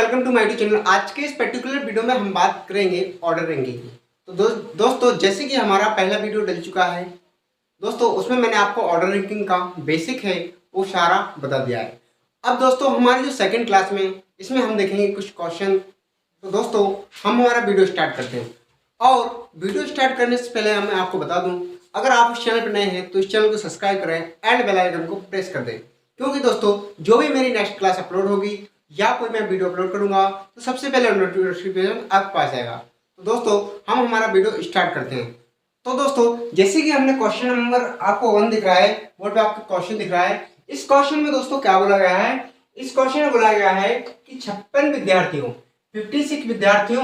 Welcome to my YouTube channel. आज के इस पर्टिकुलर वीडियो में हम बात करेंगे ऑर्डर रैंकिंग की। तो दोस्तों जैसे कि हमारा पहला वीडियो डल चुका है दोस्तों, उसमें मैंने आपको ऑर्डर रैंकिंग का बेसिक है वो सारा बता दिया है। अब दोस्तों हमारी जो सेकंड क्लास में इसमें हम देखेंगे कुछ क्वेश्चन। तो दोस्तों हम हमारा वीडियो स्टार्ट करते हैं, और वीडियो स्टार्ट करने से पहले मैं आपको बता दूं, अगर आप इस चैनल पर नए हैं तो इस चैनल को सब्सक्राइब करें एंड बेल आइकन को प्रेस कर दें, क्योंकि दोस्तों जो भी मेरी नेक्स्ट क्लास अपलोड होगी या कोई मैं वीडियो अपलोड करूंगा तो सबसे पहले नोटिफिकेशन आपके पास आएगा। तो दोस्तों हम हमारा वीडियो स्टार्ट करते हैं। तो दोस्तों जैसे कि हमने क्वेश्चन नंबर आपको 1 दिख रहा है, बोर्ड पे आपको क्वेश्चन दिख रहा है। इस क्वेश्चन में दोस्तों क्या बोला गया है, इस क्वेश्चन में बोला गया है कि 56 विद्यार्थियों 56 विद्यार्थियों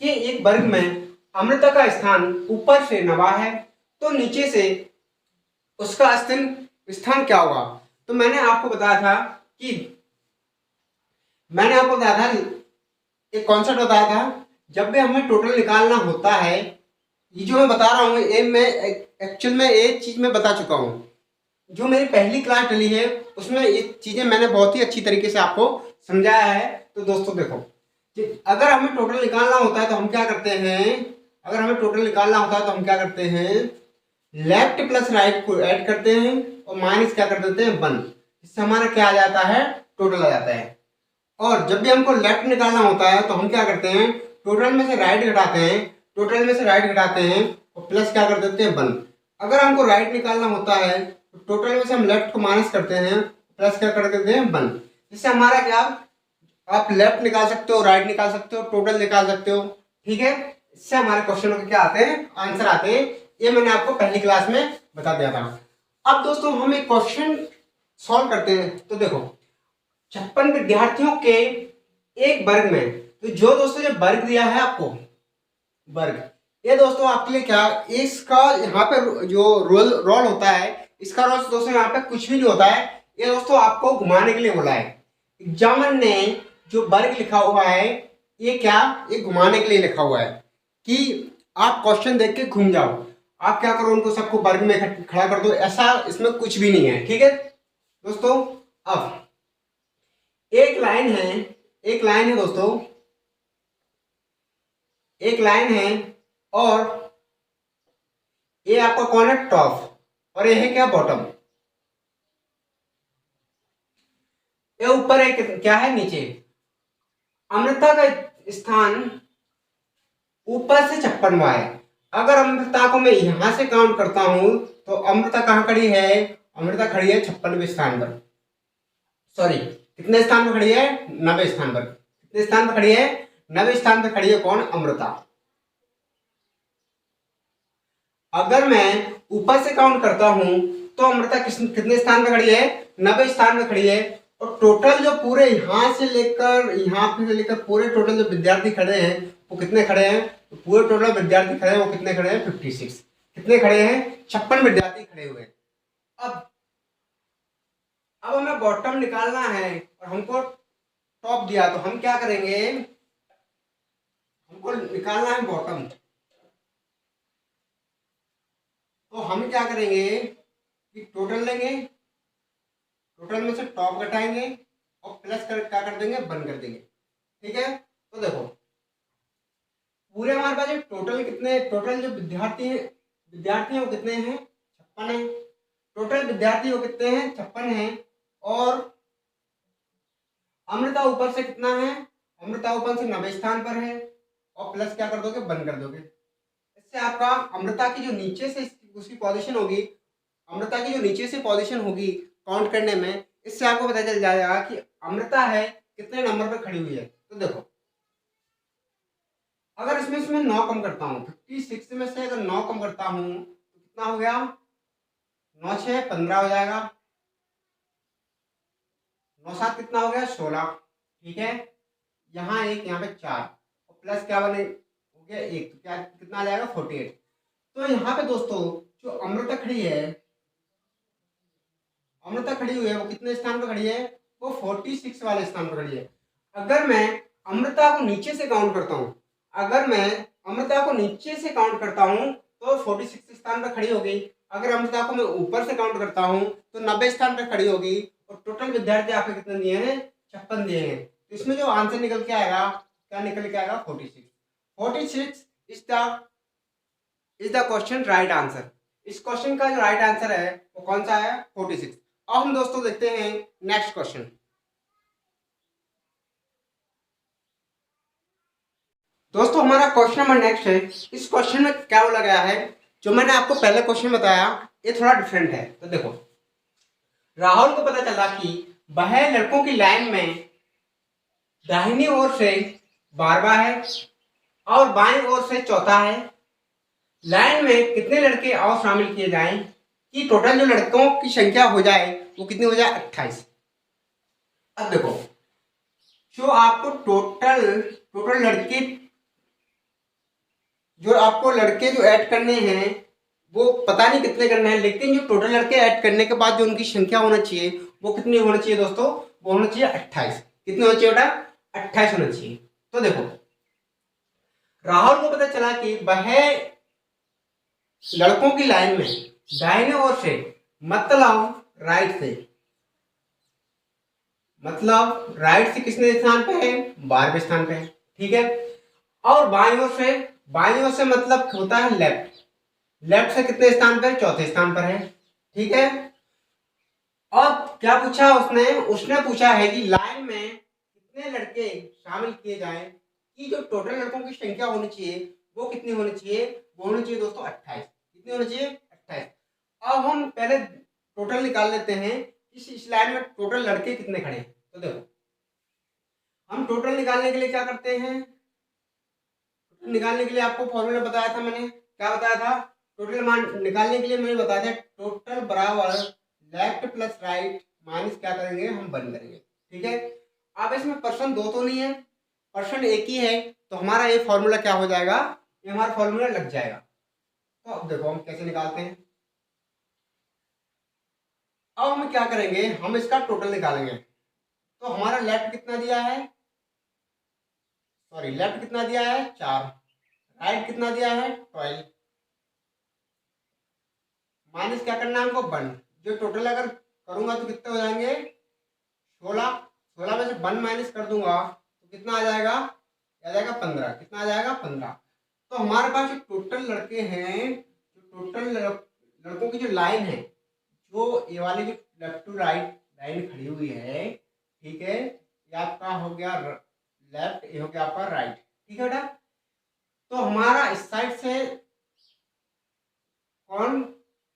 के एक वर्ग में अमृता का स्थान ऊपर से 9 है, तो नीचे से उसका स्थान क्या होगा। तो मैंने आपको बताया था एक कॉन्सेप्ट बताया था, जब भी हमें टोटल निकालना होता है, ये जो मैं बता रहा हूँ ये मैं एक्चुअल में एक चीज मैं बता चुका हूँ। जो मेरी पहली क्लास डली है उसमें ये चीजें मैंने बहुत ही अच्छी तरीके से आपको समझाया है। तो दोस्तों देखो, अगर हमें टोटल निकालना होता है तो हम क्या करते हैं, लेफ्ट प्लस राइट को ऐड करते हैं और माइनस क्या कर देते हैं 1। इससे हमारा क्या आ जाता है, टोटल आ जाता है। और जब भी हमको लेफ्ट निकालना होता है तो हम क्या करते हैं, टोटल में से राइट घटाते हैं और प्लस क्या कर देते हैं 1। अगर हमको राइट निकालना होता है तो टोटल में से हम लेफ्ट को माइनस करते हैं, प्लस क्या कर देते हैं 1। इससे हमारा क्या, आप लेफ्ट निकाल सकते हो, राइट निकाल सकते हो, टोटल निकाल सकते हो, ठीक है। इससे हमारे क्वेश्चनों के क्या आते हैं, आंसर आते हैं। ये मैंने आपको पहली क्लास में बता दिया था। अब दोस्तों हम एक क्वेश्चन सॉल्व करते हैं। तो देखो 56 विद्यार्थियों के एक वर्ग में, तो जो दोस्तों जो वर्ग दिया है आपको वर्ग, ये दोस्तों आपके लिए क्या, इसका यहाँ पे जो रोल होता है, इसका रोल दोस्तों यहाँ पे कुछ भी नहीं होता है। ये दोस्तों आपको घुमाने के लिए बोला है। एग्जामिनर ने जो वर्ग लिखा हुआ है ये क्या, ये घुमाने के लिए लिखा हुआ है कि आप क्वेश्चन देख के घूम जाओ, आप क्या करो उनको सबको वर्ग में खड़ा कर दो, ऐसा इसमें कुछ भी नहीं है, ठीक है दोस्तों। अब एक लाइन है दोस्तों, एक लाइन है और ये आपका कौन है, टॉप, और ये है क्या, बॉटम। ये ऊपर है क्या है, नीचे। अमृता का स्थान ऊपर से 56वां है। अगर अमृता को मैं यहां से काउंट करता हूं तो अमृता कहां खड़ी है, अमृता खड़ी है 56वें स्थान पर, सॉरी कितने स्थान पर खड़ी है, 90 स्थान पर। कितने स्थान पर खड़ी है, 90 स्थान पर खड़ी है कौन, अमृता। अगर मैं ऊपर से काउंट करता हूं तो अमृता कितने स्थान पर खड़ी है, 90 स्थान पर खड़ी है। और टोटल जो पूरे यहां से लेकर पूरे टोटल जो विद्यार्थी खड़े हैं वो कितने खड़े हैं, तो पूरे टोटल विद्यार्थी खड़े हैं वो कितने खड़े हैं, 56। कितने खड़े हैं, 56 विद्यार्थी खड़े हुए हैं। अब हमें बॉटम निकालना है और हमको टॉप दिया, तो हम क्या करेंगे, हमको निकालना है बॉटम। तो हम क्या करेंगे कि टोटल लेंगे, टोटल में से टॉप घटाएंगे और प्लस कर क्या कर देंगे, 1 कर देंगे, ठीक है। तो देखो पूरे हमारे पास जो टोटल जो विद्यार्थी हैं वो कितने हैं, 56 है। टोटल विद्यार्थी वो कितने हैं, 56 है। और अमृता ऊपर से कितना है, अमृता ऊपर से 90 स्थान पर है और प्लस क्या कर दोगे, 1 कर दोगे। इससे आपका अमृता की जो नीचे से उसकी पोजीशन होगी, अमृता की जो नीचे से पोजीशन होगी काउंट करने में, इससे आपको पता चल जाएगा कि अमृता है कितने नंबर पर खड़ी हुई है। तो देखो अगर इसमें 9 कम करता हूँ, 56 में से अगर 9 कम करता हूँ तो कितना हो गया, 9 6 15 हो जाएगा, 9 7 कितना हो गया, 16, ठीक है। यहाँ एक, यहाँ पे 4 और प्लस क्या बने हो गया 1, तो क्या कितना आ जाएगा, 48। तो यहाँ पे दोस्तों जो अमृता खड़ी हुई है वो कितने स्थान पर खड़ी है, वो 46 वाले स्थान पर खड़ी है। अगर मैं अमृता को नीचे से काउंट करता हूँ, तो 46 स्थान पर खड़ी होगी। अगर अमृता को मैं ऊपर से काउंट करता हूँ तो 90 स्थान पर खड़ी होगी। और टोटल विद्यार्थी आपके कितने दिए हैं, 56 दिए हैं। तो इसमें जो आंसर निकल के आएगा, क्या निकल के आएगा? 46। 46 is the question right answer. इस क्वेश्चन का जो राइट आंसर है वो कौन सा है? 46। अब हम दोस्तों देखते हैं नेक्स्ट क्वेश्चन। दोस्तों हमारा क्वेश्चन नंबर नेक्स्ट है। इस क्वेश्चन में क्या बोला गया है, जो मैंने आपको पहले क्वेश्चन बताया ये थोड़ा डिफरेंट है। तो देखो, राहुल को पता चला कि वह लड़कों की लाइन में दाहिनी ओर से 12वां है और बाईं ओर से चौथा है। लाइन में कितने लड़के और शामिल किए जाएं कि टोटल जो लड़कों की संख्या हो जाए वो कितनी हो जाए? 28। अब देखो, जो आपको टोटल लड़के जो ऐड करने हैं वो पता नहीं कितने करने हैं, लेकिन जो टोटल लड़के ऐड करने के बाद जो उनकी संख्या होना चाहिए वो कितनी होना चाहिए दोस्तों? वो होना चाहिए 28। कितनी होना चाहिए बेटा? 28 होना चाहिए। तो देखो, राहुल को पता चला कि वह लड़कों की लाइन में दाहिने ओर से मतलब राइट से किसने स्थान पे है? 12वें स्थान पे है। ठीक है। और बाईं ओर से मतलब होता है लेफ्ट से कितने स्थान पर? चौथे स्थान पर है। ठीक है। और क्या पूछा उसने पूछा है कि लाइन में कितने लड़के शामिल किए जाएं कि जो टोटल लड़कों की संख्या होनी चाहिए वो कितनी होनी चाहिए? वो होनी चाहिए दोस्तों 28। कितनी होनी चाहिए? 28। अब हम पहले टोटल निकाल लेते हैं, इस लाइन में टोटल लड़के कितने खड़े हैं। तो देखो, हम टोटल निकालने के लिए क्या करते हैं? टोटल निकालने के लिए आपको फॉर्मूला बताया था मैंने। क्या बताया था? टोटल मान निकालने के लिए मैंने बताया था टोटल बराबर लेफ्ट प्लस राइट माइनस क्या करेंगे? हम 1 करेंगे। ठीक है। अब इसमें पर्सन दो तो नहीं है, पर्सन एक ही है, तो हमारा ये फॉर्मूला क्या हो जाएगा? ये हमारा फॉर्मूला लग जाएगा। तो अब देखो हम कैसे निकालते हैं। अब हम क्या करेंगे? हम इसका टोटल निकालेंगे। तो हमारा लेफ्ट कितना दिया है? लेफ्ट कितना दिया है? 4। राइट कितना दिया है? 12। माइनस क्या करना है हमको? 1। जो टोटल अगर करूंगा तो कितने हो जाएंगे? 16। 16 में से 1 माइनस कर दूंगा तो कितना आ जाएगा? आ जाएगा 15। कितना आ जाएगा? 15। तो हमारे पास जो टोटल लड़के हैं, जो टोटल लड़कों की जो लाइन है, जो ये वाली जो लेफ्ट टू राइट लाइन खड़ी हुई है, ठीक है, ये आपका हो गया लेफ्ट, ये हो गया आपका राइट। ठीक है बेटा। तो हमारा इस साइड से कौन?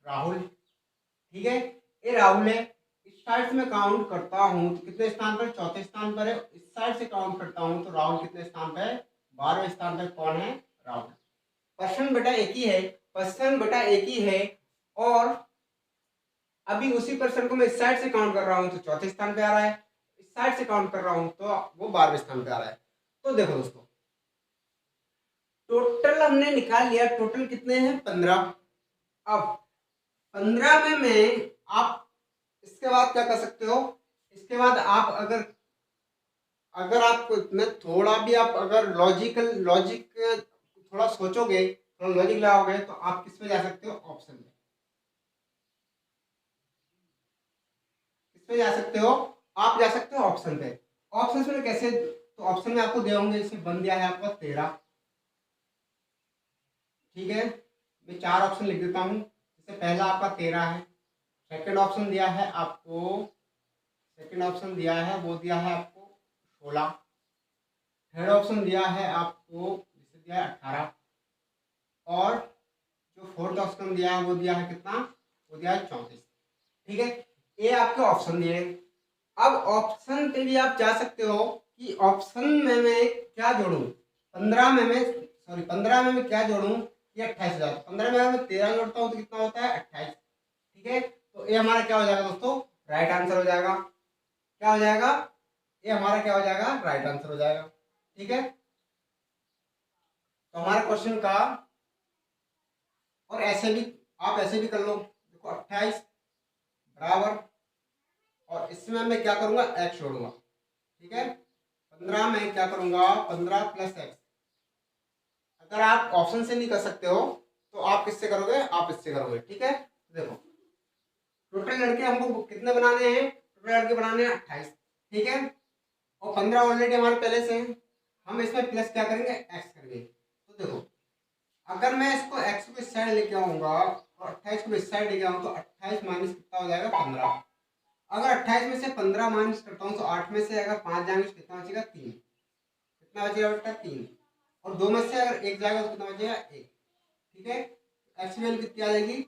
राहुल। ठीक है, ये राहुल है। इस साइड से मैं काउंट करता हूं तो कितने स्थान पर? चौथे स्थान पर है। इस साइड से काउंट करता हूं तो राहुल कितने स्थान पर है? 12वें स्थान पर। कौन है? राहुल। पर्सन बेटा एक ही है। और अभी उसी पर्सन को मैं इस साइड से काउंट कर रहा हूं तो चौथे स्थान पे आ रहा है, इस साइड से काउंट कर रहा हूं तो वो 12वें स्थान पे आ रहा है। तो देखो दोस्तों, टोटल हमने निकाल लिया। टोटल कितने हैं? 15। अब 15 में मैं आप इसके बाद क्या कर सकते हो? इसके बाद आप अगर आप में थोड़ा भी आप अगर लॉजिक थोड़ा सोचोगे, थोड़ा लॉजिक लगाओगे तो आप किस पे जा सकते हो? ऑप्शन में। किस पे जा सकते हो? आप जा सकते हो ऑप्शन पे। ऑप्शन में कैसे? तो ऑप्शन में आपको दे होंगे, इसमें बन दिया है आपका 13। ठीक है, मैं 4 ऑप्शन लिख देता हूँ। जैसे पहला आपका 13 है। सेकंड ऑप्शन दिया है आपको, वो दिया है आपको 16। थर्ड ऑप्शन दिया है आपको, जिसे दिया है 18। और जो फोर्थ ऑप्शन दिया है वो दिया है कितना? वो दिया है 34। ठीक है, ये आपके ऑप्शन दिए। अब ऑप्शन पे भी आप जा सकते हो कि ऑप्शन में मैं क्या जोड़ूं? 15 में मैं क्या जोड़ूं? ये 28 हो जाता है। 15 में मैं 13 जोड़ता हूँ तो कितना होता है? 28। ठीक है, तो ये हमारा क्या हो जाएगा दोस्तों? राइट आंसर हो जाएगा। क्या हो जाएगा? ये हमारा क्या हो जाएगा? राइट आंसर हो जाएगा। ठीक है, तो हमारे क्वेश्चन का, और ऐसे भी आप ऐसे भी कर लो। देखो 28 बराबर, और इसमें मैं क्या करूंगा? एक्स जोड़ूंगा। ठीक है, 15 में क्या करूंगा? 15 प्लस एक्स। अगर आप ऑप्शन से नहीं कर सकते हो तो आप किससे करोगे? आप इससे करोगे। ठीक है, देखो टोटल लड़के हमको कितने बनाने हैं? टोटल लड़के बनाने हैं 28। ठीक है, और 15 ऑलरेडी हमारे पहले से है, हम इसमें प्लस क्या करेंगे, एक्स करेंगे। तो देखो अगर मैं इसको एक्स को इस साइड लेके आऊंगा और 28 को इस साइड लेके आऊंगा तो 28 माइनस कितना हो जाएगा, 15। अगर 28 में से 15 माइनस करता हूँ तो 8 में से अगर 5 जाएंगे तो कितना बचेगा, 3। कितना बचेगा बेटा, 3। और 2 में से अगर 1 जाएगा तो कितना बचेगा, 1। ठीक है, एक्स की वैल्यू कितनी आ जाएगी,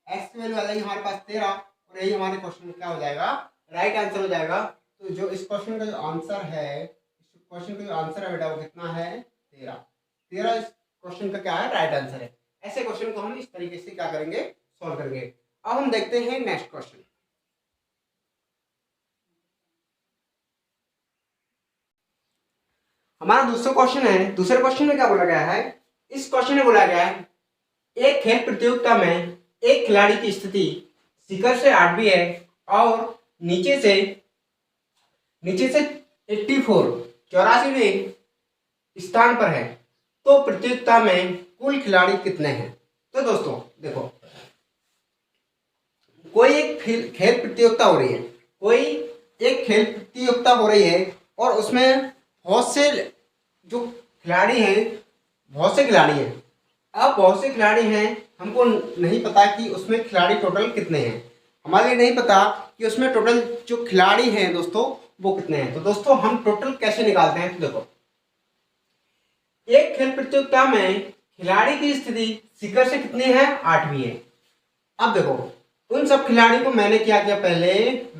एक्स की वैल्यू आ जाएगी हमारे पास 13। और यही हमारे क्वेश्चन में क्या हो जाएगा, राइट आंसर हो जाएगा। तो जो इस क्वेश्चन का जो आंसर है, इस क्वेश्चन का जो आंसर है बेटा वो कितना है, 13। 13 इस क्वेश्चन का क्या है, राइट आंसर है। ऐसे क्वेश्चन को हम इस तरीके से क्या करेंगे, सॉल्व करेंगे। अब हम देखते हैं नेक्स्ट क्वेश्चन। हमारा दूसरा क्वेश्चन है, दूसरे क्वेश्चन में क्या बोला गया है, इस क्वेश्चन में बोला गया है एक खेल प्रतियोगिता में एक खिलाड़ी की स्थिति शिखर से 8वीं है और नीचे से 84वें स्थान पर है, तो प्रतियोगिता में कुल खिलाड़ी कितने हैं। तो दोस्तों देखो, कोई एक खेल प्रतियोगिता हो रही है, कोई एक खेल प्रतियोगिता हो रही है और उसमें बहुत से जो खिलाड़ी हैं, बहुत से खिलाड़ी हैं। अब बहुत से खिलाड़ी हैं, हमको नहीं पता कि उसमें खिलाड़ी टोटल कितने हैं, हमारे लिए नहीं पता कि उसमें टोटल जो खिलाड़ी हैं दोस्तों वो कितने हैं। तो दोस्तों हम टोटल कैसे निकालते हैं, तो देखो एक खेल प्रतियोगिता में खिलाड़ी की स्थिति शिखर से कितनी है, 8वीं है। अब देखो उन सब खिलाड़ी को मैंने क्या किया, पहले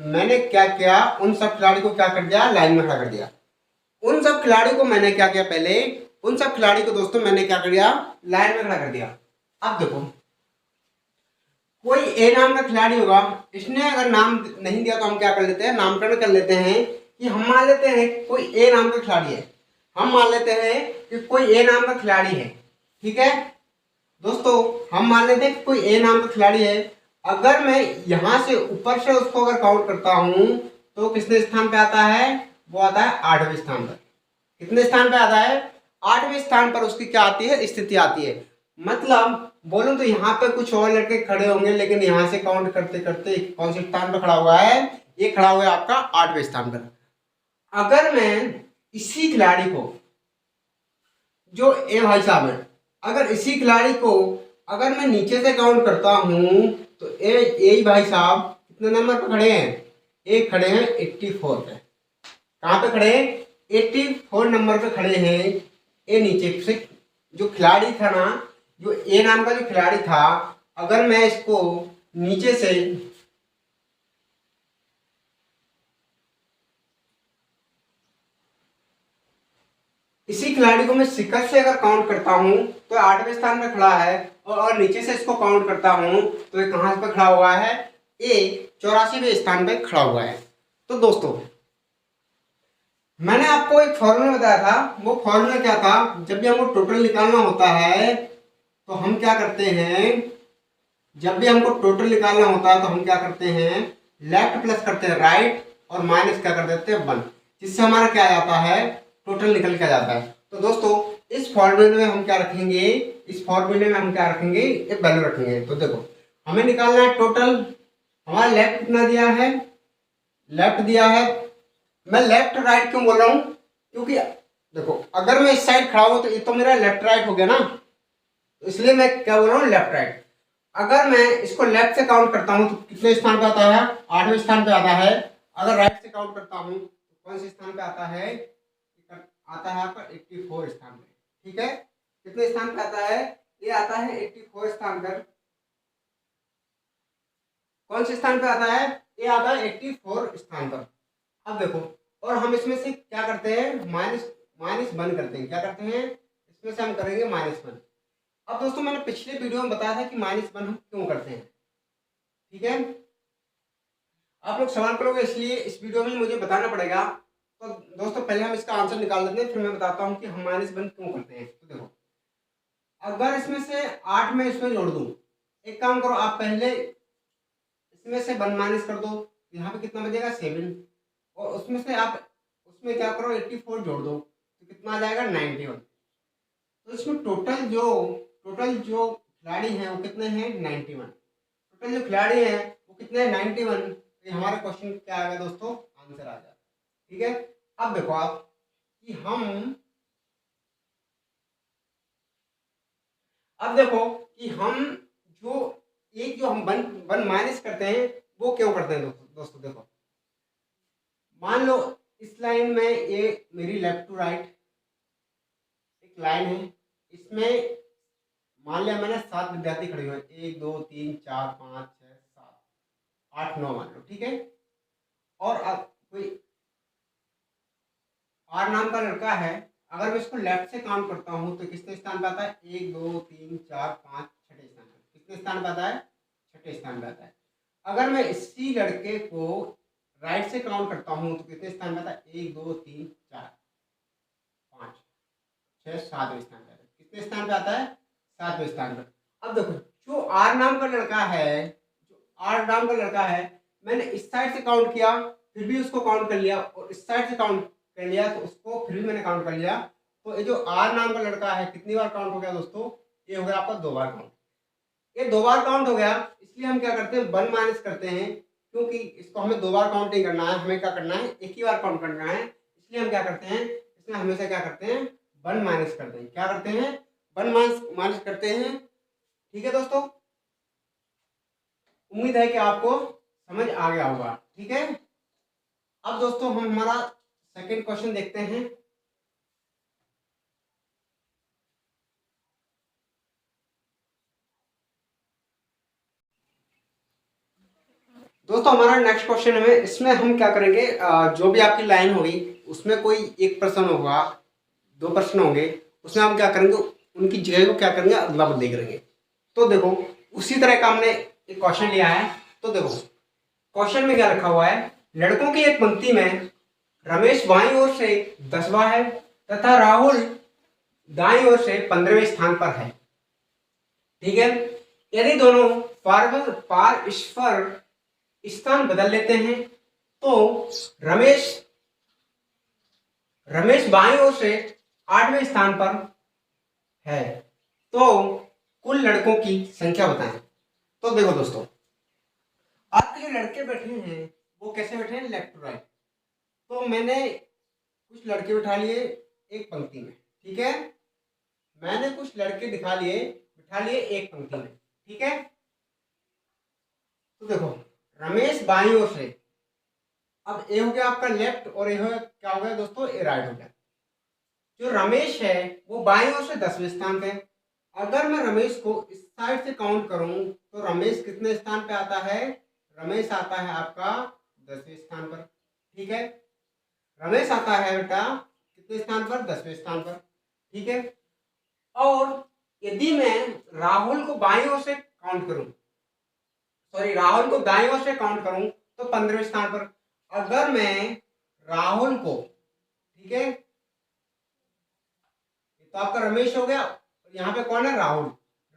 मैंने क्या किया, उन सब खिलाड़ी को क्या कर दिया, लाइन में खड़ा कर दिया। उन सब खिलाड़ी को मैंने क्या किया, पहले उन सब खिलाड़ी को दोस्तों मैंने क्या कर दिया, लाइन में खड़ा कर दिया। अब देखो कोई ए नाम का खिलाड़ी होगा, इसने अगर नाम नहीं दिया तो हम क्या कर लेते हैं, नामकरण कर लेते हैं कि हम मान लेते हैं कोई ए नाम का खिलाड़ी है, हम मान लेते हैं कि कोई ए नाम का खिलाड़ी है। ठीक है दोस्तों, हम मान लेते हैं कि कोई ए नाम का खिलाड़ी है। अगर मैं यहां से ऊपर से उसको अगर काउंट करता हूं तो कितने स्थान पे आता है, वो आता है 8वें स्थान पर। कितने स्थान पे आता है, 8वें स्थान पर उसकी क्या आती है, स्थिति आती है। मतलब बोलूं तो यहाँ पे कुछ और लड़के खड़े होंगे, लेकिन यहाँ से काउंट करते करते कौन से स्थान पर खड़ा हुआ है, ये खड़ा हुआ है आपका 8वें स्थान पर। अगर मैं इसी खिलाड़ी को, जो ए भाई साहब है, अगर इसी खिलाड़ी को अगर मैं नीचे से काउंट करता हूं तो ए भाई साहब कितने नंबर पर खड़े हैं, ए खड़े हैं 84 पे। कहाँ पे खड़े हैं, 84 नंबर पे खड़े हैं। ए नीचे से जो खिलाड़ी था ना, जो ए नाम का जो खिलाड़ी था, अगर मैं इसको नीचे से इसी खिलाड़ी को मैं शिखर से अगर काउंट करता हूं तो 8वें स्थान पर खड़ा है, और नीचे से इसको काउंट करता हूं तो ये कहां पर खड़ा हुआ है, ए 84वें स्थान पर खड़ा हुआ है। तो दोस्तों मैंने आपको एक फॉर्मूला बताया था, वो फॉर्मूला क्या था, जब भी हमको टोटल निकालना होता है तो हम क्या करते हैं, जब भी हमको टोटल निकालना होता है तो हम क्या करते हैं, लेफ्ट प्लस करते हैं राइट और माइनस क्या कर देते हैं 1, जिससे हमारा क्या आ जाता है, टोटल निकल के आ जाता है। तो दोस्तों इस फॉर्मूले में हम क्या रखेंगे, इस फॉर्मूले में हम क्या रखेंगे, एक वैल्यू रखेंगे। तो देखो हमें निकालना है टोटल, हमारा लेफ्ट कितना दिया है, लेफ्ट दिया है। मैं लेफ्ट राइट क्यों बोल रहा हूं, क्योंकि देखो अगर मैं इस साइड खड़ा हूं तो ये तो मेरा लेफ्ट राइट हो गया ना, तो इसलिए मैं क्या बोल रहा हूँ, लेफ्ट राइट। अगर मैं इसको लेफ्ट से काउंट करता हूं तो कितने स्थान पे आता है, 8वें स्थान पे आता है। अगर राइट से काउंट करता हूं तो कौन से स्थान पे आता है, आता है आपका 84 स्थान पे। ठीक है, कितने स्थान पे आता है, ये आता है 84 स्थान पर। कौन से स्थान पे आता है, ये आता है 84 स्थान पर। अब देखो, और हम इसमें से क्या करते हैं, माइनस माइनस 1 करते हैं, क्या करते हैं, इसमें से हम करेंगे -1। अब दोस्तों मैंने पिछले वीडियो में बताया था कि -1 हम क्यों करते हैं। ठीक है, आप लोग सवाल करोगे इसलिए इस वीडियो में मुझे बताना पड़ेगा। तो दोस्तों पहले हम इसका आंसर निकाल लेते हैं, फिर मैं बताता हूँ कि हम -1 क्यों करते हैं। तो देखो अगर इसमें से 8 में इसमें जोड़ दूं, एक काम करो आप पहले इसमें से 1 माइनस कर दो, यहाँ पे कितना बचेगा 7, और उसमें से आप उसमें क्या करो 84 जोड़ दो तो कितना आ जाएगा 91। तो इसमें टोटल जो खिलाड़ी हैं वो कितने हैं, 91। टोटल जो खिलाड़ी हैं वो कितने हैं, 91। तो हमारा क्वेश्चन क्या आएगा दोस्तों, आंसर आ जाएगा। ठीक है, अब देखो आप कि हम जो एक जो हम वन वन माइनस करते हैं वो क्यों करते हैं दोस्तों देखो, मान लो इस लाइन में ये मेरी लेफ्ट टू राइट एक लाइन है, इसमें मान लिया मैंने 7 विद्यार्थी खड़े हुए, 1 2 3 4 5 6 7 8 9 मान लो, ठीक है। और अब कोई आर नाम का लड़का है, अगर मैं इसको लेफ्ट से काउंट करता हूँ तो कितने स्थान पे आता है, 1 2 3 4 5 छठे स्थान पे, कितने स्थान पे आता है, छठे स्थान पे आता है। अगर मैं इसी लड़के को राइट से काउंट करता हूँ तो कितने स्थान पे आता है, 1 2 3 4 5 6 7वें स्थान पे आता है, कितने स्थान पे आता है, 7वें स्थान पर। अब देखो जो आर नाम का लड़का है, मैंने इस साइड से काउंट किया फिर भी उसको काउंट कर लिया, और इस साइड से काउंट कर लिया तो उसको फिर भी मैंने काउंट कर लिया। तो ये जो आर नाम का लड़का है कितनी बार काउंट हो गया दोस्तों, ये हो गया आपका 2 बार काउंट। ये 2 बार काउंट हो गया, इसलिए हम क्या करते हैं, 1 माइनस करते हैं, क्योंकि इसको हमें 2 बार काउंट नहीं करना है, हमें क्या करना है, एक ही बार काउंट करना है। इसलिए हम क्या करते हैं, इसमें हमेशा क्या करते हैं, 1 माइनस करते हैं। क्या करते हैं, 1 माइनस करते हैं। ठीक है दोस्तों, उम्मीद है कि आपको समझ आ गया होगा। ठीक है, अब दोस्तों हम हमारा सेकंड क्वेश्चन देखते हैं। दोस्तों हमारा नेक्स्ट क्वेश्चन है, इसमें हम क्या करेंगे, जो भी आपकी लाइन होगी उसमें कोई एक प्रश्न होगा, 2 प्रश्न होंगे, उसमें हम क्या करेंगे, उनकी जगह को क्या करेंगे, अदला बदली करेंगे। तो देखो उसी तरह का हमने एक क्वेश्चन लिया है। तो देखो क्वेश्चन में क्या रखा हुआ है, लड़कों की एक पंक्ति में रमेश बाईं ओर से 10वां है तथा राहुल दाईं ओर से 15वें स्थान पर है। ठीक है, यदि दोनों पारस्पर स्थान बदल लेते हैं तो रमेश बाईं ओर से 8वें स्थान पर है, तो कुल लड़कों की संख्या बताएं। तो देखो दोस्तों, आपके जो लड़के बैठे हैं वो कैसे बैठे हैं, लेफ्ट टू राइट। तो मैंने कुछ लड़के बिठा लिए एक पंक्ति में, ठीक है, मैंने कुछ लड़के बिठा लिए एक पंक्ति में। ठीक है, तो देखो रमेश बाईं ओर से, अब ए हो गया आपका लेफ्ट और क्या हो गया दोस्तों, ए राइट हो गया। जो रमेश है वो बाईं ओर से 10वें स्थान पे। अगर मैं रमेश को इस साइड से काउंट करूं तो रमेश कितने स्थान पे आता है, रमेश आता है आपका 10वें स्थान पर। ठीक है, रमेश आता है बेटा कितने स्थान पर, 10वें स्थान पर। ठीक है, और यदि मैं राहुल को बाईं ओर से काउंट करूं, राहुल को दाईं ओर से काउंट करूं तो 15वें स्थान पर। अगर मैं राहुल को, ठीक है, तो आपका रमेश हो गया, यहाँ पे कौन है, राहुल।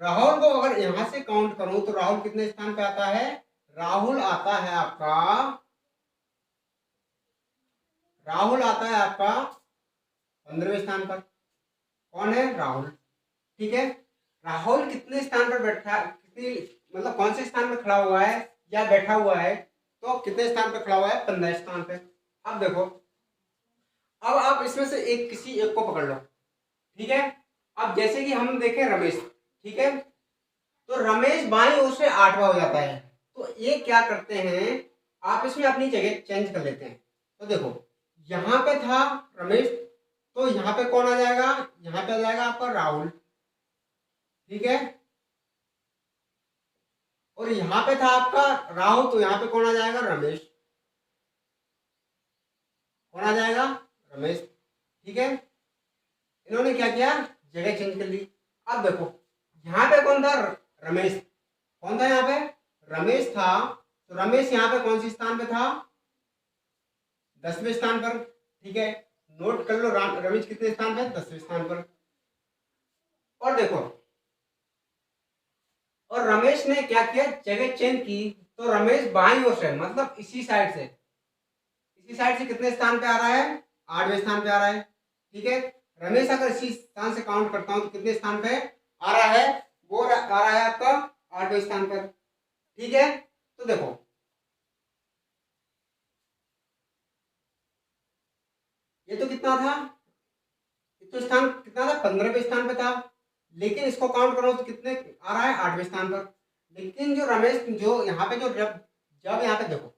राहुल को अगर यहां से काउंट करूं तो राहुल कितने स्थान पे आता है, राहुल आता है आपका 15वें स्थान पर। कौन है, राहुल। ठीक है, राहुल कितने स्थान पर बैठा, कितनी मतलब कौन से स्थान पर खड़ा हुआ है या बैठा हुआ है, तो कितने स्थान पर खड़ा हुआ है, 15 स्थान पे। अब देखो, अब आप इसमें से किसी एक को पकड़ लो। ठीक है, अब जैसे कि हम देखें रमेश, ठीक है, तो रमेश बाईं ओर से 8वां हो जाता है। तो ये क्या करते हैं, आप इसमें अपनी जगह चेंज कर लेते हैं। तो देखो यहां पे था रमेश, तो यहाँ पे कौन आ जाएगा, यहाँ पे आ जाएगा आपका राहुल। ठीक है, और यहाँ पे था आपका राहुल, तो यहाँ पे कौन आ जाएगा, रमेश। कौन आ जाएगा, रमेश। ठीक है, इन्होंने क्या किया, जगह चेंज कर ली। अब देखो यहाँ पे कौन था, रमेश। कौन था यहाँ पे, रमेश था। तो रमेश यहाँ पे कौन सी स्थान पे था, 10वें स्थान पर। ठीक है, नोट कर लो, रमेश कितने स्थान पे, 10वें स्थान पर। और देखो, और रमेश ने क्या किया, जगह चेंज की, तो रमेश बाईं ओर से मतलब इसी साइड से कितने स्थान पे आ रहा है, 8वें स्थान पे आ रहा है। ठीक है, रमेश अगर इसी स्थान से काउंट करता हूं तो कितने स्थान पे आ रहा है, वो आ रहा है आपका 8वें स्थान पर। ठीक है, तो देखो ये तो कितना था, ये तो स्थान कितना था, 15वें स्थान पे था, लेकिन इसको काउंट करो तो कितने आ रहा है, 8वें स्थान पर। लेकिन जो रमेश जो यहाँ पे जो जब जब यहाँ पे देखो,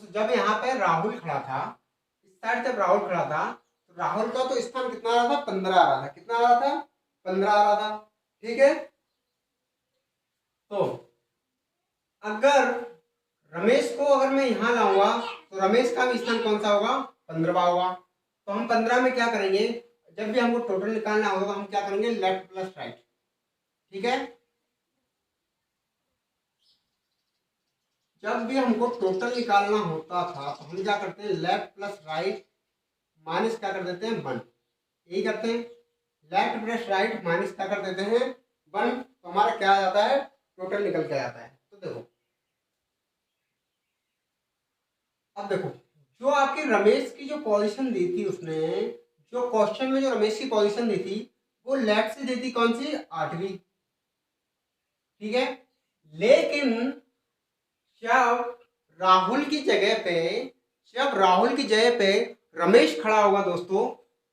जब यहाँ पे राहुल खड़ा था, इस साइड जब राहुल खड़ा था, तो राहुल का तो स्थान कितना आ रहा था, 15 आ रहा था। कितना आ रहा था, 15 आ रहा था। ठीक है, तो अगर रमेश को अगर मैं यहाँ लाऊंगा तो रमेश का भी स्थान कौन सा होगा, 15वां होगा। तो हम 15 में क्या करेंगे, जब भी हमको टोटल निकालना होगा तो हम क्या करेंगे, लेफ्ट प्लस राइट। ठीक है, जब भी हमको टोटल निकालना होता था तो हम क्या करते हैं, लेफ्ट प्लस राइट माइनस क्या कर देते हैं, 1। यही करते हैं, लेफ्ट प्लस राइट माइनस क्या कर देते हैं, 1। तो हमारा क्या आ जाता है, टोटल निकल के आता है। तो देखो, अब देखो, जो आपकी रमेश की जो पोजीशन दी थी उसने, जो क्वेश्चन में जो रमेश की पोजीशन दी थी वो लेफ्ट से दी थी, कौन सी, 8वीं। ठीक है, लेकिन जब राहुल की जगह पे जब राहुल की जगह पे रमेश खड़ा होगा दोस्तों,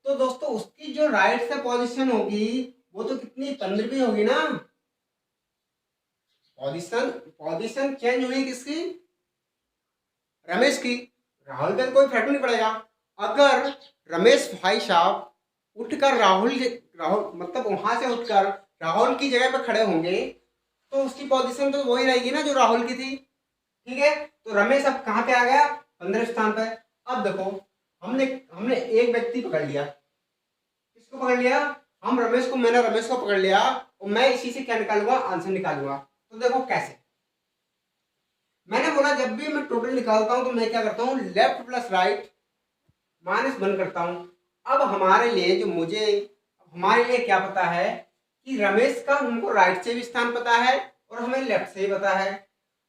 तो दोस्तों उसकी जो राइट से पोजीशन होगी वो तो कितनी, 15वीं होगी ना। पोजीशन पोजीशन चेंज हुई किसकी, रमेश की। राहुल पे कोई फर्क नहीं पड़ेगा। अगर रमेश भाई साहब उठकर राहुल मतलब वहां से उठकर राहुल की जगह पर खड़े होंगे तो उसकी पोजीशन तो वही रहेगी ना जो राहुल की थी। ठीक है, तो रमेश अब कहाँ पे आ गया, 15वें स्थान पे। अब देखो, हमने हमने एक व्यक्ति पकड़ लिया। किसको पकड़ लिया, मैंने रमेश को पकड़ लिया और मैं इसी से क्या निकालूंगा, आंसर निकालूंगा। तो देखो कैसे, मैंने बोला जब भी मैं टोटल निकालता हूं तो मैं क्या करता हूं, लेफ्ट प्लस राइट माइनस 1 करता हूं। अब हमारे लिए क्या पता है कि रमेश का हमको राइट से भी स्थान पता है और हमें लेफ्ट से भी पता है।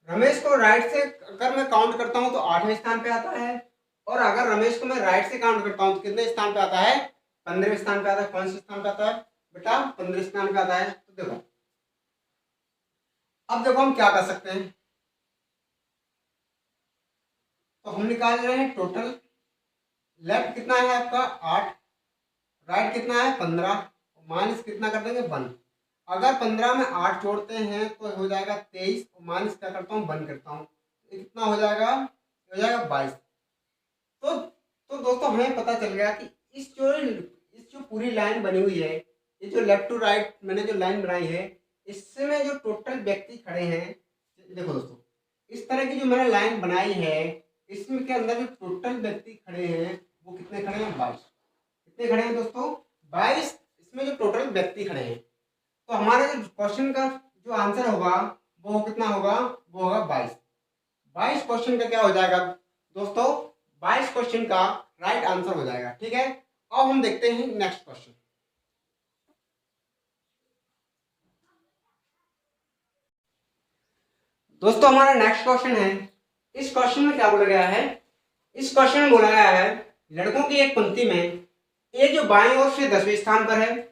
रमेश को राइट से अगर मैं काउंट करता हूं तो 8वें स्थान पे आता है, और अगर रमेश को मैं राइट से काउंट करता हूं तो कितने स्थान पे आता है, 15वें स्थान पे आता है। कौन से स्थान पे आता है बेटा, 15वें स्थान पे आता है। तो देखो, अब देखो हम क्या कर सकते हैं, तो हम निकाल रहे हैं टोटल। लेफ्ट कितना है आपका, 8, राइट कितना है, 15, माइनस कितना कर देंगे, 1। अगर 15 में 8 जोड़ते हैं तो हो जाएगा 23, और माइनस क्या करता हूँ, 1 करता हूँ, कितना हो जाएगा, 22। तो दोस्तों हमें पता चल गया कि इस जो पूरी लाइन बनी हुई है, ये जो लेफ्ट टू राइट मैंने जो लाइन बनाई है, इसमें जो टोटल व्यक्ति खड़े हैं, देखो दोस्तों इस तरह की जो मैंने लाइन बनाई है, इसमें के अंदर जो टोटल व्यक्ति खड़े हैं वो कितने खड़े हैं, 22। कितने खड़े हैं दोस्तों, 22। इसमें जो टोटल व्यक्ति खड़े हैं, तो हमारे जो क्वेश्चन का जो आंसर होगा वो कितना होगा, वो होगा 22। 22 क्वेश्चन का क्या हो जाएगा दोस्तों, 22 क्वेश्चन का राइट आंसर हो जाएगा। ठीक है, अब हम देखते हैं नेक्स्ट क्वेश्चन। दोस्तों हमारा नेक्स्ट क्वेश्चन है, इस क्वेश्चन में क्या बोला गया है, इस क्वेश्चन में बोला गया है लड़कों की एक पंक्ति में ए जो बाईं ओर से 10वें स्थान पर है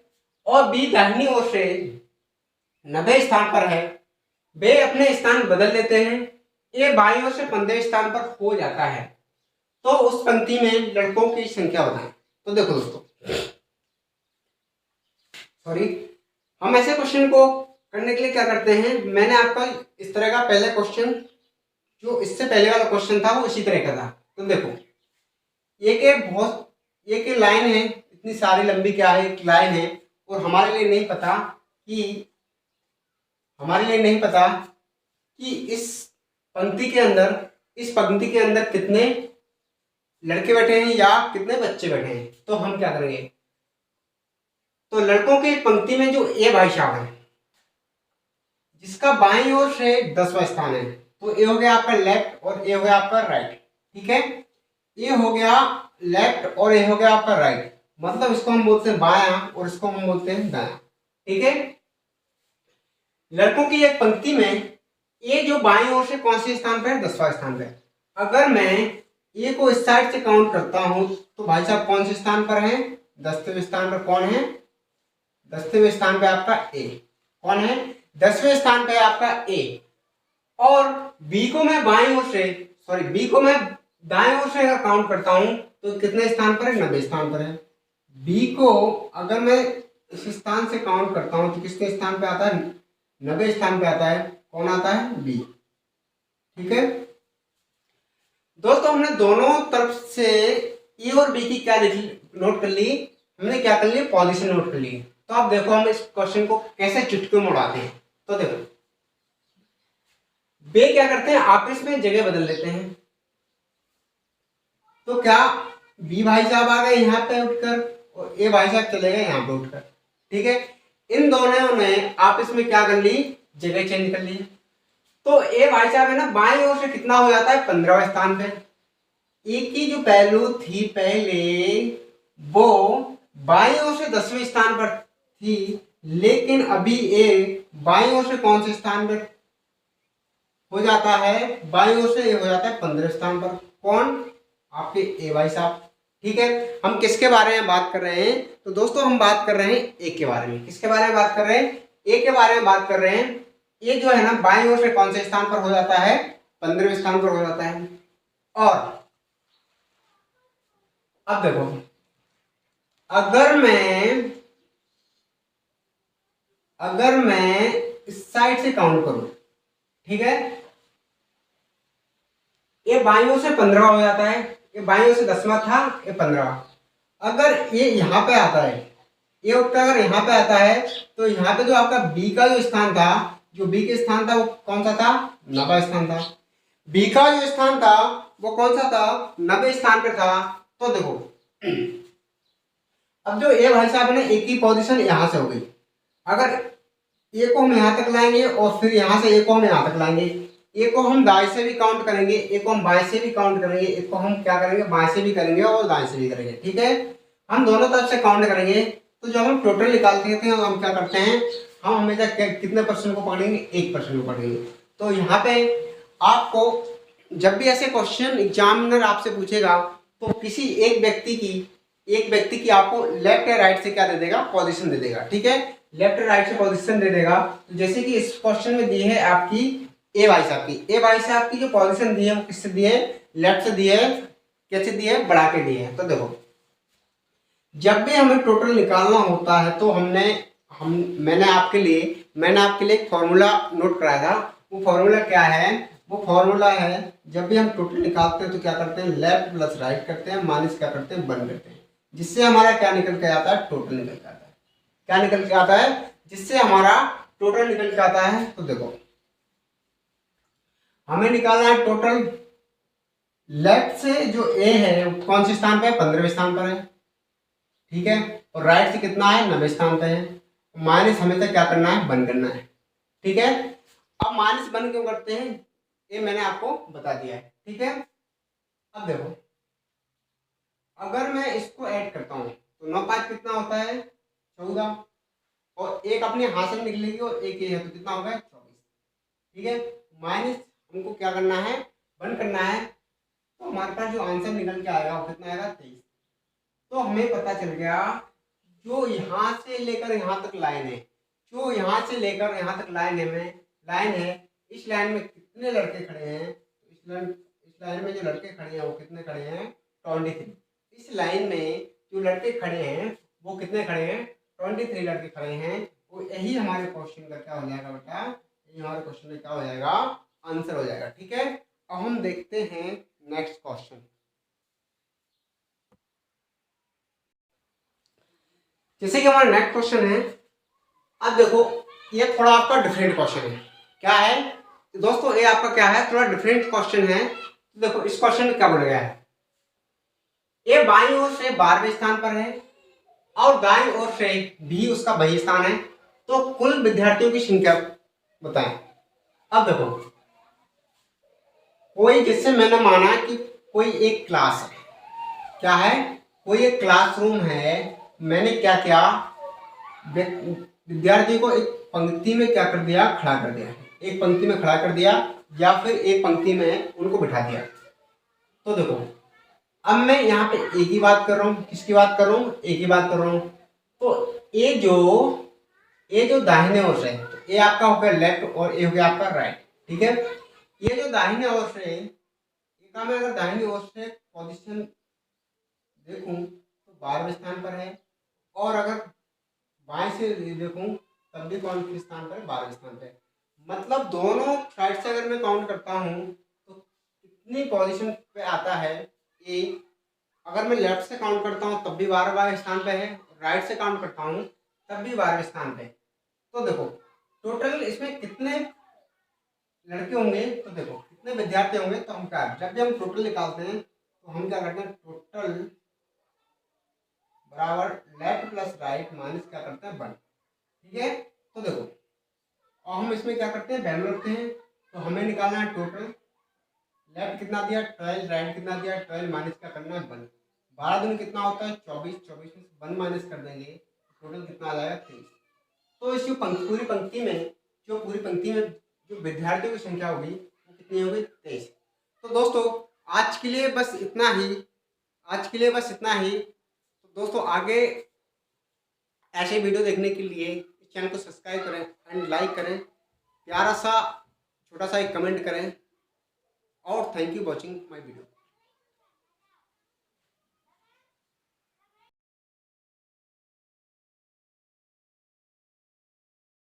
और बी दाहिनी ओर से 90वें स्थान पर है, वे अपने स्थान बदल लेते हैं। ए बाईं ओर से 15वें स्थान पर हो जाता है, तो उस पंक्ति में लड़कों की संख्या बताएं। तो देखो दोस्तों, सॉरी, हम ऐसे क्वेश्चन को करने के लिए क्या करते हैं, मैंने आपका इस तरह का पहले क्वेश्चन जो इससे पहले वाला क्वेश्चन था वो इसी तरह का था। तो देखो, एक लाइन है, इतनी सारी लंबी क्या है, एक लाइन है, और हमारे लिए नहीं पता कि इस पंक्ति के अंदर कितने लड़के बैठे हैं या कितने बच्चे बैठे हैं। तो हम क्या करेंगे, तो लड़कों की पंक्ति में जो ए भाई साहब है जिसका बाईं ओर से 10वां स्थान है, तो ए हो गया आपका लेफ्ट और ए हो गया आपका राइट। ठीक है, ए हो गया लेफ्ट और ए हो गया आपका राइट, मतलब इसको हम बोलते हैं बायां और इसको हम बोलते हैं दायां। ठीक है, लड़कों की एक पंक्ति में ए जो बाईं ओर से कौन से स्थान पे है, 10वां स्थान पे। अगर मैं ए को इस साइड से काउंट करता हूं तो भाई साहब कौन से स्थान पर है, 10वें स्थान पर। कौन है, 10वें स्थान पे आपका ए। कौन है, 10वें स्थान पे आपका ए। और बी को मैं दाएं ओर से अगर काउंट करता हूं तो कितने स्थान पर है, 90 स्थान पर है। बी को अगर मैं इस स्थान से काउंट करता हूं तो किसके स्थान पे आता है, 90 स्थान पे आता है। कौन आता है, बी। ठीक है दोस्तों, हमने दोनों तरफ से ए और बी की क्या नोट कर ली, हमने क्या कर ली, पोजीशन नोट कर ली। तो अब देखो हम इस क्वेश्चन को कैसे चुटकी में उड़ाते हैं। तो देखो बे क्या करते हैं, आपस में जगह बदल लेते हैं। तो क्या बी भाई साहब आ गए यहाँ पे उठकर और ए भाई साहब चले गए यहाँ पे उठकर। ठीक है, इन दोनों ने आपस में क्या कर ली, जगह चेंज कर ली। तो ए भाई साहब है ना, बाईं ओर से कितना हो जाता है, 15वें स्थान पे। ए की जो वैल्यू थी पहले वो बाईं ओर से 10वें स्थान पर थी, लेकिन अभी ए बाईं ओर से कौन से स्थान पर हो जाता है, बाईं ओर से ए हो जाता है 15वें स्थान पर। कौन, आपके ए भाई साहब। ठीक है, हम किसके बारे में बात कर रहे हैं, तो दोस्तों हम बात कर रहे हैं ए के बारे में। किसके बारे में बात कर रहे हैं, ए के बारे में बात कर रहे हैं। ये जो है ना बाईं ओर से कौन से स्थान पर हो जाता है, 15वें स्थान पर हो जाता है। और अब देखो अगर मैं इस साइड से काउंट करूं, ठीक है, ये बाईं ओर से 15 हो जाता है, ये बाईं ओर से 10वां था, ये 15। अगर ये यहाँ पे आता है, ये उठकर अगर यहाँ पे आता है तो यहाँ पे जो आपका बी का जो स्थान था, जो बी के स्थान था वो कौन सा था, 90 स्थान था। बी का जो स्थान था वो कौन सा था, 90 स्थान पे था। तो देखो अब जो ए भाई साहब ने एक ही पोजीशन यहाँ से हो गई। अगर ए को हम यहाँ तक लाएंगे और फिर यहाँ से ए को हम यहाँ तक लाएंगे, ए को हम दाएं से भी काउंट करेंगे, ए को हम बाएं से भी काउंट करेंगे, ए को हम क्या करेंगे, बाएं से भी करेंगे और दाएं से भी करेंगे। ठीक है, हम दोनों तरफ से काउंट करेंगे। तो जब हम टोटल निकालते हैं तो हम क्या करते हैं, हम हमेशा कितने परसेंट को पकड़ेंगे, 1% को पकड़ेंगे। तो यहाँ पे आपको जब भी ऐसे क्वेश्चन एग्जामिनर आपसे पूछेगा तो किसी एक व्यक्ति की आपको लेफ्ट या राइट से क्या दे देगा, पोजीशन दे देगा। ठीक है, लेफ्ट राइट से पोजीशन दे देगा। तो जैसे कि इस क्वेश्चन में दी है आपकी ए भाई साहब की, ए भाई साहब की जो पोजीशन दी है वो किससे दी है, लेफ्ट से दी है। कैसे दी है, बढ़ा के दी है। तो देखो जब भी हमें टोटल निकालना होता है तो मैंने आपके लिए एक फॉर्मूला नोट कराया था। वो फॉर्मूला क्या है, वो फॉर्मूला है जब भी हम टोटल निकालते हैं तो क्या करते हैं, लेफ्ट प्लस राइट करते हैं, माइनस क्या करते हैं, बन करते हैं, जिससे हमारा क्या निकल के आता है, टोटल निकल के आता है। क्या निकल के आता है, जिससे हमारा टोटल निकल के आता है। तो देखो हमें निकालना है टोटल। लेफ्ट से जो ए है कौन से स्थान पे है, 15वें स्थान पर है। ठीक है, और राइट से कितना है, 90 स्थान पे है। माइनस हमेशा क्या करना है, बन करना है। ठीक है, अब माइनस बन क्यों करते हैं ये मैंने आपको बता दिया है। ठीक है, अब देखो अगर मैं इसको ऐड करता हूँ तो 9 5 कितना होता है, 14, और एक अपने हाथ से निकलेगी और एक ये है तो कितना होगा, 24। ठीक है, माइनस हमको क्या करना है, बंद करना है। तो हमारे पास जो आंसर निकल के आएगा वो कितना आएगा, 23। तो हमें पता चल गया जो यहाँ से लेकर यहाँ तक लाइन है, जो यहाँ से लेकर यहाँ तक लाइन है, इस लाइन में कितने लड़के खड़े हैं, इस लाइन में जो लड़के खड़े हैं वो कितने खड़े हैं, 23। इस लाइन में जो लड़के खड़े हैं वो कितने खड़े हैं, 23 लड़के खड़े हैं। वो यही हमारे क्वेश्चन का क्या हो जाएगा बेटा, यही हमारे क्वेश्चन का क्या हो जाएगा, आंसर हो जाएगा। ठीक है, अब हम देखते हैं नेक्स्ट क्वेश्चन। जैसे कि हमारा नेक्स्ट क्वेश्चन है, अब देखो ये थोड़ा आपका डिफरेंट क्वेश्चन है। क्या है दोस्तों, ये आपका क्या है, थोड़ा डिफरेंट क्वेश्चन है। तो देखो इस क्वेश्चन में क्या बोला गया है, ये बाईं ओर से 12वें स्थान पर है और दाईं ओर से भी उसका वही स्थान है। तो कुल विद्यार्थियों की संख्या बताएं। अब देखो कोई, जिससे मैंने माना कि कोई एक क्लास है, क्या है, कोई एक क्लासरूम है। मैंने क्या किया, विद्यार्थी को एक पंक्ति में क्या कर दिया, खड़ा कर दिया, एक पंक्ति में खड़ा कर दिया या फिर एक पंक्ति में उनको बिठा दिया। तो देखो अब मैं यहाँ पे एक ही बात कर रहा हूँ, किसकी बात कर रहा हूँ, एक ही बात कर रहा हूँ। तो ये जो दाहिने ओर से, तो ये आपका हो गया लेफ्ट और ये हो गया आपका राइट। ठीक है, ये जो दाहिने ओर से ये कोटा में अगर दाहिनी ओर से पोजीशन देखूं तो 12वें स्थान पर है, और अगर बाएं से देखूं तब भी कौन किस स्थान पर है? 12वें स्थान पे। मतलब दोनों साइड से अगर मैं काउंट करता हूं तो कितनी पोजीशन पे आता है ए। अगर मैं लेफ्ट से काउंट करता हूं तब भी 12वें स्थान पे है, राइट से काउंट करता हूं तब भी 12वें स्थान पे है। तो देखो टोटल इसमें कितने लड़के होंगे, तो देखो कितने विद्यार्थी होंगे, तो हम क्या, जब भी हम टोटल निकालते हैं तो हम क्या करते हैं, टोटल बराबर लेफ्ट प्लस राइट माइनस क्या करते हैं 1। ठीक है, तो देखो और हम इसमें क्या करते हैं, वैल्यू रखते हैं। तो हमें निकालना है टोटल, लेफ्ट कितना दिया 12, राइट कितना दिया 12, माइनस क्या करना है 1। 12 दिन कितना होता है 24, 24 में से 1 माइनस कर देंगे, टोटल कितना आ जाएगा 23। तो इस पूरी पंक्ति में जो विद्यार्थियों की संख्या होगी वो कितनी होगी 23। तो दोस्तों आज के लिए बस इतना ही, तो दोस्तों आगे ऐसे वीडियो देखने के लिए इस चैनल को सब्सक्राइब करें एंड लाइक करें, प्यारा सा छोटा सा एक कमेंट करें, और thank you watching my video.